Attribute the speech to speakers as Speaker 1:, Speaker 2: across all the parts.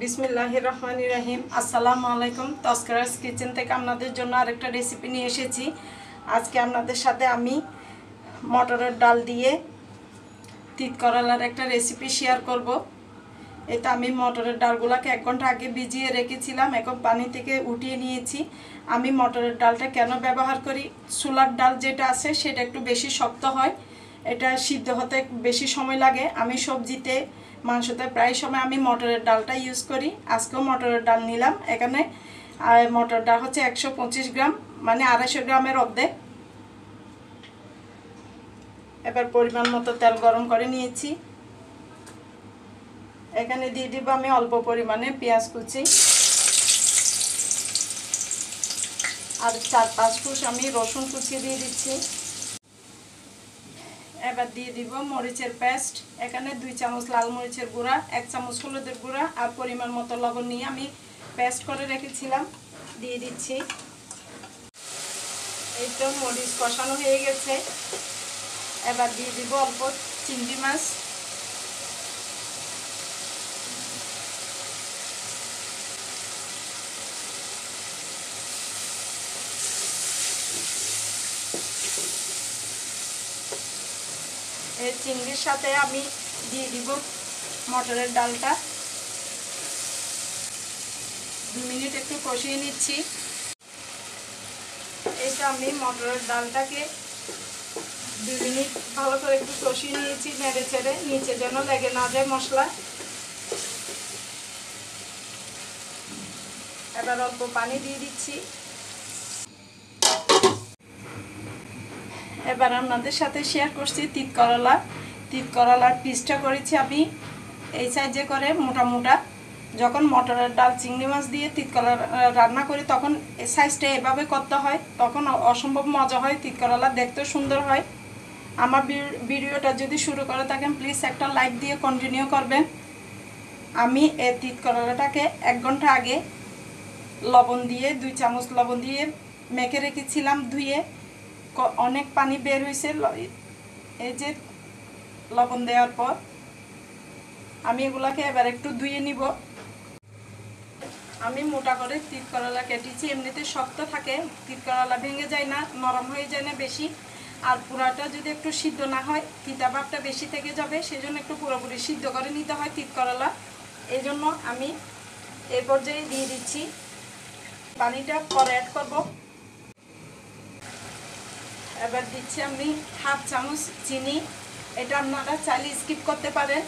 Speaker 1: বিসমিল্লাহির রহমানির রহিম। আসসালামু আলাইকুম। তস্করাস কিচেন থেকে আপনাদের জন্য আরেকটা রেসিপি নিয়ে এসেছি। আজকে আপনাদের সাথে আমি মটরের ডাল দিয়ে তিত করলার একটা রেসিপি শেয়ার করব। এটা আমি মটরের ডালগুলোকে 1 ঘন্টা আগে ভিজিয়ে রেখেছিলাম, এখন পানি থেকে উঠিয়ে নিয়েছি। আমি মটরের ডালটা কেন ব্যবহার করি, ছোলার ডাল যেটা আছে সেটা একটু বেশি শক্ত হয়, এটা সিদ্ধ হতে বেশি সময় লাগে। আমি সবজিতে মাংসতে প্রায় সময় আমি মটরের ডালটা ইউজ করি। আজকেও মটরের ডাল নিলাম এখানে, আর মটর ডাল হচ্ছে 125 গ্রাম, মানে 250 গ্রামের অর্ধেক। এবার পরিমাণ মতো তেল গরম করে নিয়েছি। এখানে দিয়ে দিব আমি অল্প পরিমাণে পেঁয়াজ কুচি আর 4-5 কোষ আমি রসুন কুচি দিয়ে দিচ্ছি। এবার দিয়ে দিব মরিচের পেস্ট। এখানে 2 চামচ লাল মরিচের গুঁড়া, 1 চামচ হলুদের গুঁড়া আর পরিমাণ মতো লবণ নিয়ে আমি পেস্ট করে রেখেছিলাম, দিয়ে দিচ্ছি। এই তো মরিচ কষানো হয়ে গেছে। এবার দিয়ে দিব অল্প চিংড়ি মাছ। এই চিংড়ির সাথে আমি দিয়ে দিব মটরের ডালটা। 2 মিনিট একটু কষিয়ে নিচ্ছি। এটা আমি মটরের ডালটাকে 2 মিনিট ভালো করে একটু কষিয়ে নিয়েছি, নেড়ে ছেড়ে, নিচে যেন লেগে না যায় মশলা। এবার অল্প পানি দিয়ে দিচ্ছি। এবার আপনাদের সাথে শেয়ার করছি তিত করলার পিসটা করেছি আমি এই সাইজে করে মোটা মোটা। যখন মটরের ডাল চিংড়ি মাছ দিয়ে তিত করলা রান্না করি তখন এই সাইজটা এভাবে করতে হয়, তখন অসম্ভব মজা হয়, তিত করলা দেখতেও সুন্দর হয়। আমার ভিডিওটা যদি শুরু করে থাকেন প্লিজ একটা লাইক দিয়ে কন্টিনিউ করবেন। আমি এই তিত করলাটাকে 1 ঘন্টা আগে লবণ দিয়ে 2 চামচ লবণ দিয়ে মেখে রেখেছিলাম, ধুয়ে অনেক পানি বের হয়েছে। এই যে লবণ দেওয়ার পর আমি এগুলাকে এবার একটু ধুয়ে নিব। আমি মোটা করে তিত করলা কেটেছি, এমনিতে শক্ত থাকে, তিত করলা ভেঙে যায় না, নরম হয়ে যায় না বেশি। আর পুরাটা যদি একটু সিদ্ধ না হয় তিতা ভাবটা বেশি থেকে যাবে, সেজন্য একটু পুরোপুরি সিদ্ধ করে নিতে হয় তিত করলা। এই জন্য আমি এই পর্যায়ে দিয়ে দিচ্ছি। পানিটা পরে অ্যাড করব। এবার দিচ্ছি আমি 1/2 চামচ চিনি। এটা আপনারা চাইলে স্কিপ করতে পারেন।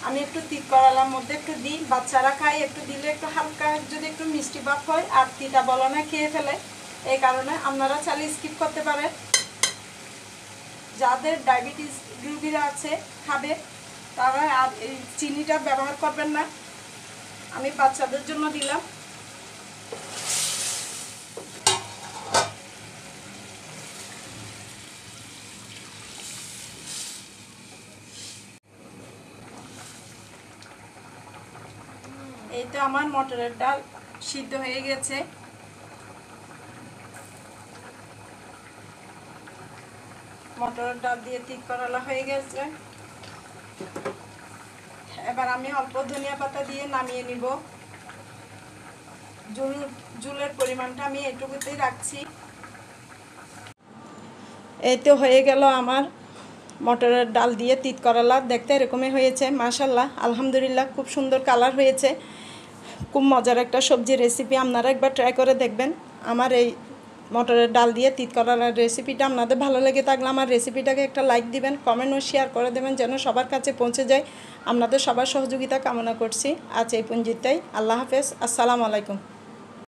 Speaker 1: আমি একটু তিত করলার মধ্যে একটু দিই, বাচ্চারা খায়, একটু দিলে একটু হালকা যদি একটু মিষ্টি ভাব হয় আর তিতা বলনা খেয়ে ফেলে, এই কারণে আপনারা চাইলে স্কিপ করতে পারেন। যাদের ডায়াবেটিস রোগীরা আছে খাবে তারা আর এই চিনিটা ব্যবহার করবেন না, আমি বাচ্চাদের জন্য দিলাম। এই তো আমার মটরের ডাল সিদ্ধ হয়ে গেছে। মটরের ডাল দিয়ে তিত করলা হয়ে গেছে। এবার আমি অল্প ধনিয়া পাতা দিয়ে নামিয়ে নিব। ঝোলের পরিমাণটা আমি এইটুকুতেই রাখছি। এই তো হয়ে গেল আমার মটরের ডাল দিয়ে তিত করলা, দেখতে এরকমই হয়েছে। মাশাআল্লাহ, আলহামদুলিল্লাহ, খুব সুন্দর কালার হয়েছে। খুব মজার একটা সবজি রেসিপি, আপনারা একবার ট্রাই করে দেখবেন। আমার এই মটরের ডাল দিয়ে তিত করলার রেসিপিটা আপনাদের ভালো লেগে থাকলে আমার রেসিপিটাকে একটা লাইক দিবেন, কমেন্ট ও শেয়ার করে দেবেন যেন সবার কাছে পৌঁছে যায়। আপনাদের সবার সহযোগিতা কামনা করছি। আজ এই পর্যন্তই। আল্লাহ হাফেজ। আসসালামু আলাইকুম।